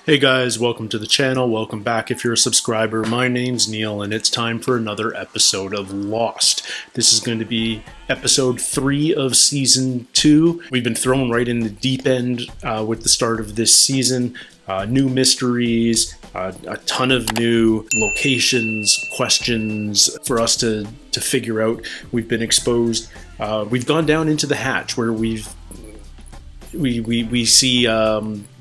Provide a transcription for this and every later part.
Hey guys, welcome to the channel. Welcome back if you're a subscriber. My name's Neil and it's time for another episode of Lost. This is going to be episode 3 of season 2. We've been thrown right in the deep end with the start of this season. New mysteries, a ton of new locations, questions for us to figure out. We've been exposed. We've gone down into the hatch where we see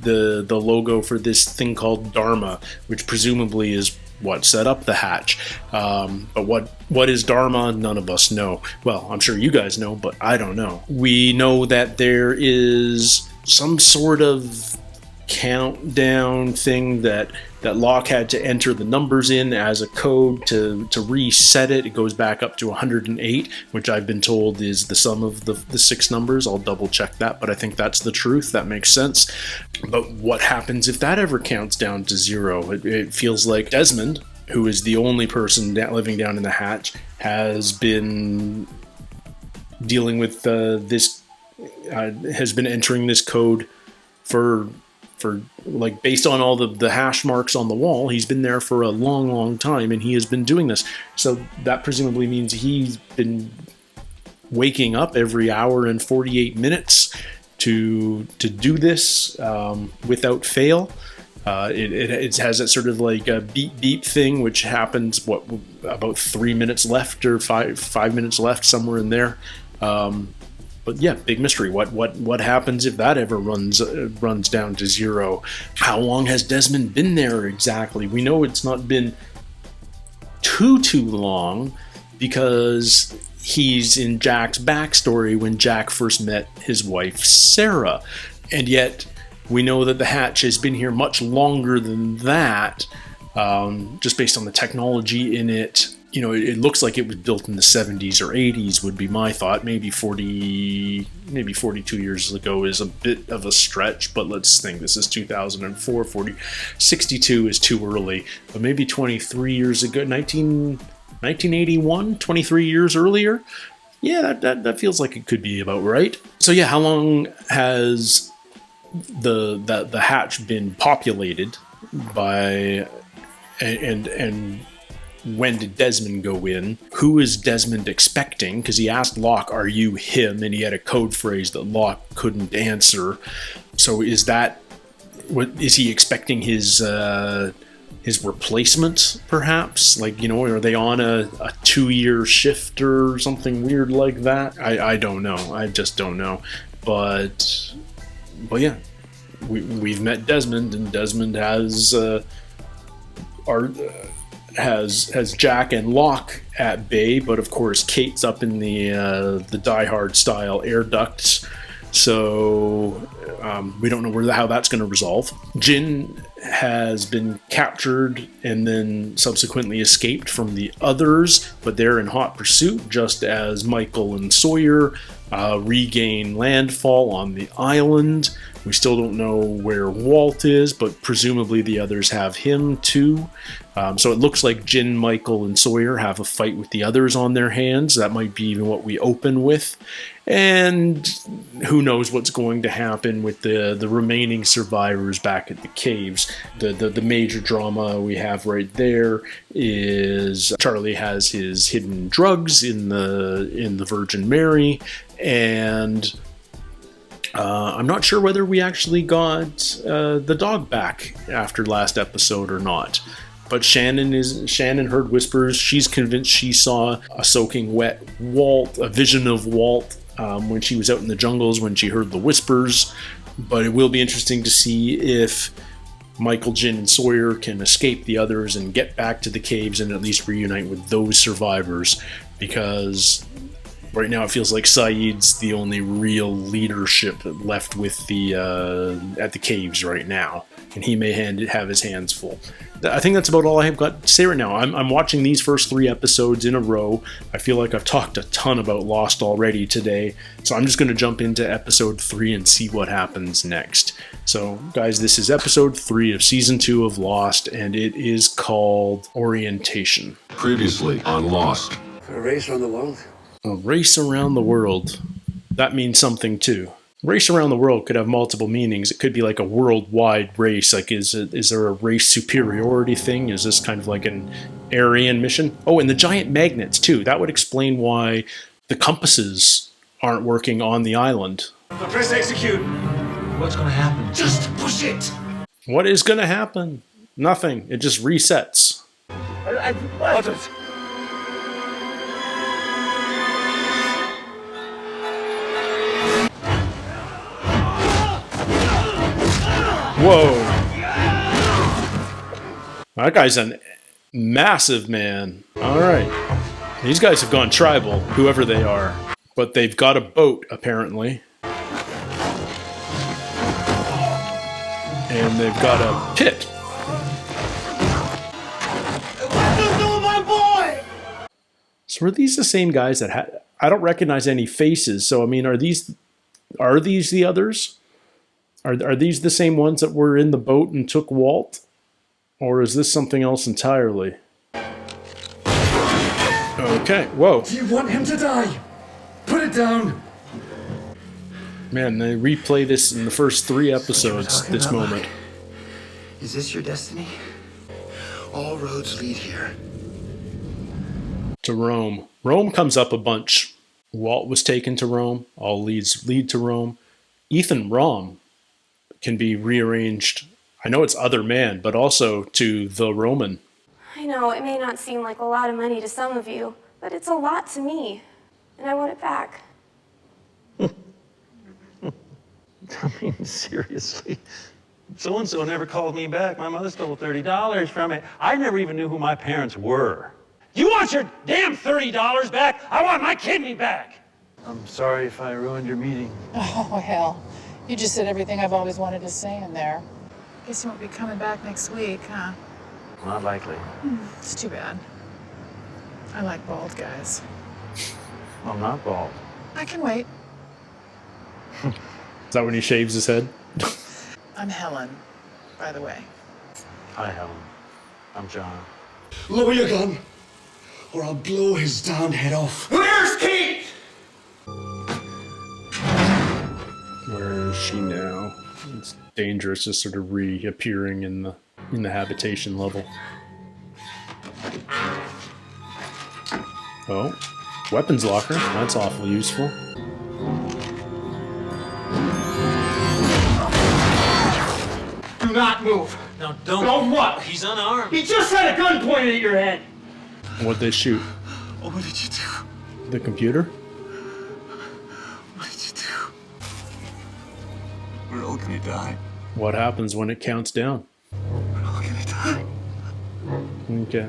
the logo for this thing called Dharma, which presumably is what set up the hatch. But what is Dharma? None of us know. Well, I'm sure you guys know, but I don't know. We know that there is some sort of countdown thing that Locke had to enter the numbers in as a code to reset it. It goes back up to 108, which I've been told is the sum of the 6 numbers. I'll double check that, but I think that's the truth. That makes sense. But what happens if that ever counts down to 0? It feels like Desmond, who is the only person living down in the hatch, has been dealing with this, has been entering this code for like, based on all the hash marks on the wall, he's been there for a long time, and he has been doing this. So that presumably means he's been waking up every hour and 48 minutes to do this without fail. It has that sort of like a beep thing, which happens about 3 minutes left or five minutes left, somewhere in there. But yeah, big mystery. What happens if that ever runs down to 0? How long has Desmond been there exactly? We know it's not been too long, because he's in Jack's backstory when Jack first met his wife Sarah, and yet we know that the hatch has been here much longer than that, just based on the technology in it. You know, it looks like it was built in the 70s or 80s would be my thought. Maybe 42 years ago is a bit of a stretch, but let's think. This is 2004, 62 is too early. But maybe 23 years ago, 1981, 23 years earlier? Yeah, that feels like it could be about right. So yeah, how long has the hatch been populated by, and when did Desmond go in? Who is Desmond expecting? Because he asked Locke, "Are you him?" And he had a code phrase that Locke couldn't answer. So is he expecting his replacement, perhaps? Like, you know, are they on a 2-year shift or something weird like that? I don't know. I just don't know. But yeah, we've met Desmond, and Desmond has Jack and Locke at bay, but of course Kate's up in the Die Hard style air ducts, so we don't know how that's going to resolve. Jin has been captured and then subsequently escaped from the others, but they're in hot pursuit, just as Michael and Sawyer regain landfall on the island. We still don't know where Walt is, but presumably the others have him too. So it looks like Jin, Michael, and Sawyer have a fight with the others on their hands. That might be even what we open with. And who knows what's going to happen with the remaining survivors back at the caves. The major drama we have right there is Charlie has his hidden drugs in the Virgin Mary, and I'm not sure whether we actually got the dog back after last episode or not. But Shannon heard whispers. She's convinced she saw a soaking wet Walt, a vision of Walt, when she was out in the jungles when she heard the whispers. But it will be interesting to see if Michael, Jin, and Sawyer can escape the others and get back to the caves and at least reunite with those survivors, because right now it feels like Saeed's the only real leadership left with at the caves right now, and he may have his hands full. I think that's about all I have got to say right now. I'm watching these first 3 episodes in a row. I feel like I've talked a ton about Lost already today, so I'm just going to jump into episode 3 and see what happens next. So, guys, this is episode 3 of season 2 of Lost, and it is called Orientation. Previously on Lost. A race around the world? A race around the world. That means something too. Race around the world could have multiple meanings. It could be like a worldwide race. Like, is there a race superiority thing? Is this kind of like an Aryan mission? Oh, and the giant magnets too. That would explain why the compasses aren't working on the island. Press execute. What's gonna happen? Just push it. What is going to happen? Nothing. It just resets. What? Whoa. That guy's a massive man. Alright. These guys have gone tribal, whoever they are. But they've got a boat, apparently. And they've got a pit. So are these the same guys that had... I don't recognize any faces, so I mean, are these the others? Are these the same ones that were in the boat and took Walt? Or is this something else entirely? Okay, whoa. Do you want him to die? Put it down. Man, they replay this in the first 3 episodes, this moment. Is this your destiny? All roads lead here. To Rome. Rome comes up a bunch. Walt was taken to Rome. All leads lead to Rome. Ethan Rom can be rearranged. I know it's other man, but also to the Roman. I know it may not seem like a lot of money to some of you, but it's a lot to me, and I want it back. I mean, seriously. So-and-so never called me back. My mother stole $30 from me. I never even knew who my parents were. You want your damn $30 back? I want my kidney back! I'm sorry if I ruined your meeting. Oh, hell. You just said everything I've always wanted to say in there. Guess you won't be coming back next week, huh? Not likely. It's too bad. I like bald guys. I'm not bald. I can wait. Is that when he shaves his head? I'm Helen, by the way. Hi, Helen. I'm John. Lower your gun, or I'll blow his damn head off. Where's Kate? Where is she now? It's dangerous, just sort of reappearing in the habitation level. Oh, weapons locker. That's awfully useful. Do not move. No, don't. Don't what? He's unarmed. He just had a gun pointed at your head. What'd they shoot? Oh, what did you do? The computer? What did you do? We're all gonna die. What happens when it counts down? We're all gonna die. Okay.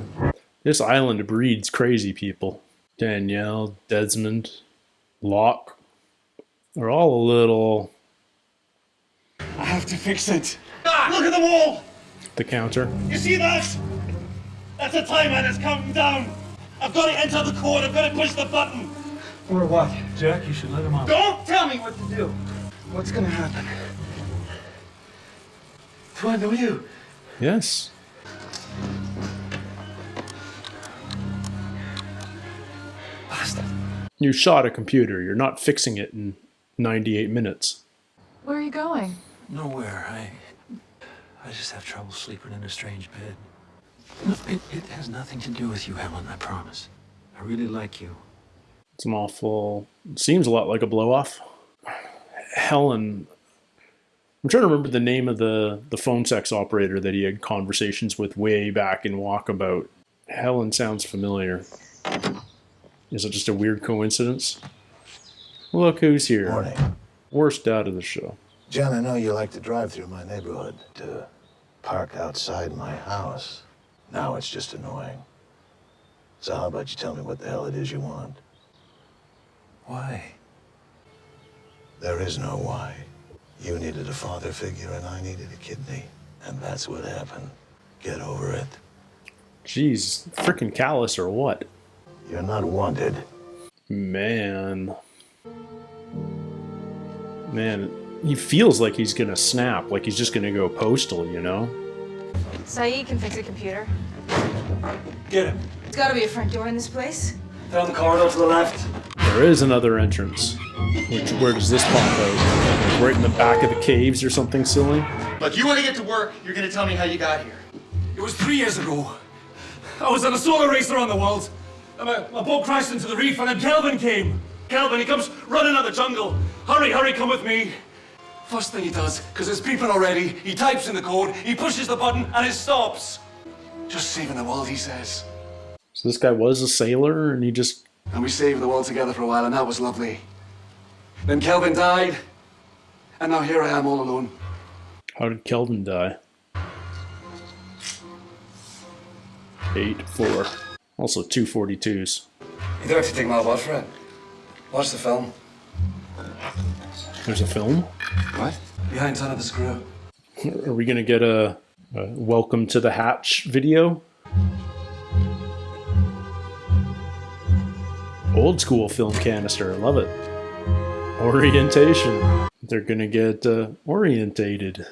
This island breeds crazy people. Danielle, Desmond, Locke. They're all a little... I have to fix it. Look at the wall! The counter. You see that? That's a timer that's counting down. I've got to enter the code. I've got to push the button. Or what? Jack, you should let him off. Don't tell me what to do. What's gonna happen? Do I know you? Yes. Bastard. You shot a computer. You're not fixing it in 98 minutes. Where are you going? Nowhere. I just have trouble sleeping in a strange bed. No, it has nothing to do with you, Helen, I promise. I really like you. It's an awful... Seems a lot like a blow-off. Helen... I'm trying to remember the name of the phone sex operator that he had conversations with way back in Walkabout. Helen sounds familiar. Is it just a weird coincidence? Look who's here. Morning. Worst dad of the show. John, I know you like to drive through my neighborhood to park outside my house. Now it's just annoying. So how about you tell me what the hell it is you want? Why? There is no why. You needed a father figure and I needed a kidney. And that's what happened. Get over it. Jeez, freaking callous or what? You're not wanted. Man, he feels like he's gonna snap, like he's just gonna go postal, you know? Saeed can fix a computer. Get him. There's gotta be a front door in this place. Down the corridor to the left. There is another entrance. Where does this pop out? Like right in the back of the caves or something silly? Look, you want to get to work, you're going to tell me how you got here. It was 3 years ago. I was on a solar racer on the world. And my boat crashed into the reef, and then Kelvin came. Kelvin, he comes running out of the jungle. Hurry, hurry, come with me. First thing he does, because it's beeping already, he types in the code, he pushes the button, and it stops. Just saving the world, he says. So this guy was a sailor, and he just... And we saved the world together for a while, and that was lovely. Then Kelvin died, and now here I am all alone. How did Kelvin die? 8-4. Also 242s. You don't have to take my word for it. Watch the film. There's a film? What? Behind Son of a Screw. Are we gonna get a Welcome to the Hatch video? Old school film canister, I love it. Orientation. They're gonna get orientated.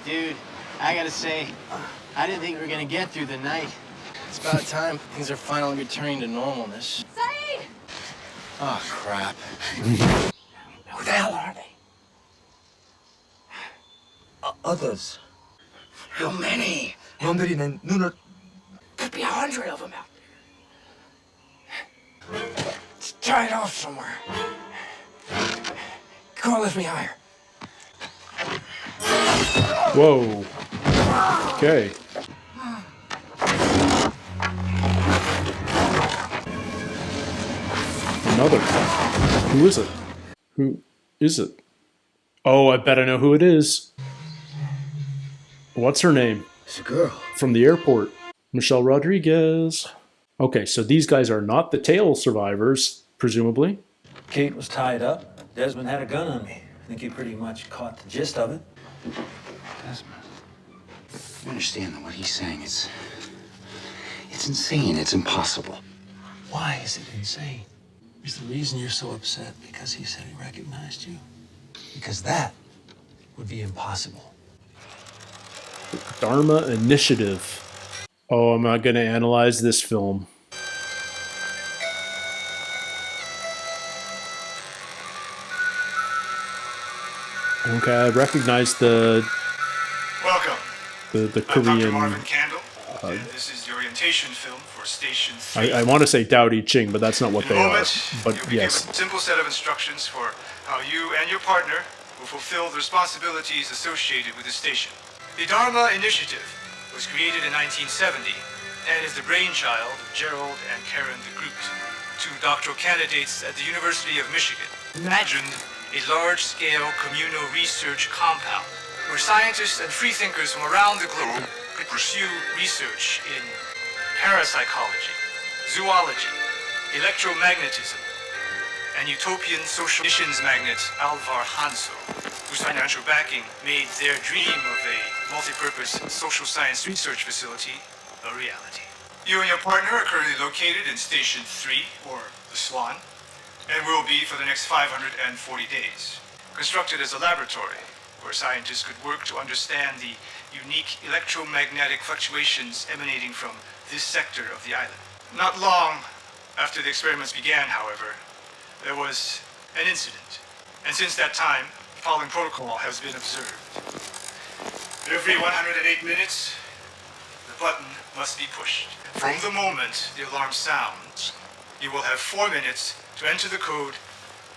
Dude, I gotta say, I didn't think we were gonna get through the night. It's about time things are finally returning to normalness. Saeed! Oh, crap. Who the hell are they? Others. How many? Wondering and Nuna. Could be 100 of them out there. Let's try it off somewhere. Come on, lift me higher. Whoa. Okay. Another. Who is it? Who is it? Oh, I bet I know who it is. What's her name? It's a girl. From the airport. Michelle Rodriguez. Okay, so these guys are not the tail survivors, presumably. Kate was tied up. Desmond had a gun on me. I think he pretty much caught the gist of it. Desmond, you understand that what he's saying is... it's insane. It's impossible. Why is it insane? Is the reason you're so upset because he said he recognized you? Because that would be impossible. Dharma Initiative. Oh, I'm not going to analyze this film. Okay, I recognize the Welcome. the I'm Dr. Korean. Marvin Candle, and this is the orientation film for Station 3. I want to say Dao Di Ching, but that's not what In a they are. moment, But you'll be yes, given a simple set of instructions for how you and your partner will fulfill the responsibilities associated with the station. The Dharma Initiative was created in 1970 and is the brainchild of Gerald and Karen de Groot, two doctoral candidates at the University of Michigan. Imagined a large-scale communal research compound where scientists and freethinkers from around the globe could pursue research in parapsychology, zoology, electromagnetism, and utopian social missions magnate Alvar Hanso, whose financial backing made their dream of a multi-purpose social science research facility a reality. You and your partner are currently located in Station 3, or the Swan, and will be for the next 540 days. Constructed as a laboratory, where scientists could work to understand the unique electromagnetic fluctuations emanating from this sector of the island. Not long after the experiments began, however, there was an incident. And since that time, the following protocol has been observed. Every 108 minutes, the button must be pushed. From the moment the alarm sounds, you will have 4 minutes to enter the code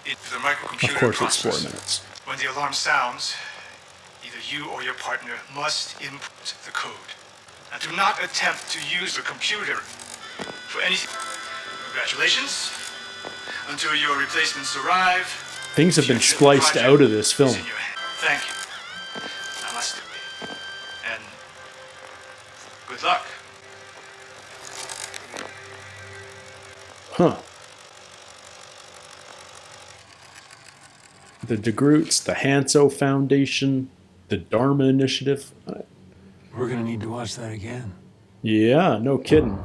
into the microcomputer of course it's 4 processor. minutes. When the alarm sounds, either you or your partner must input the code. And do not attempt to use the computer for anything. Congratulations. Until your replacements arrive. Things have been spliced out of this film. It's in your hand. Thank you. Namaste. And good luck. Huh. The De Groots, the Hanso Foundation, the Dharma Initiative. We're gonna need to watch that again. Yeah, no kidding.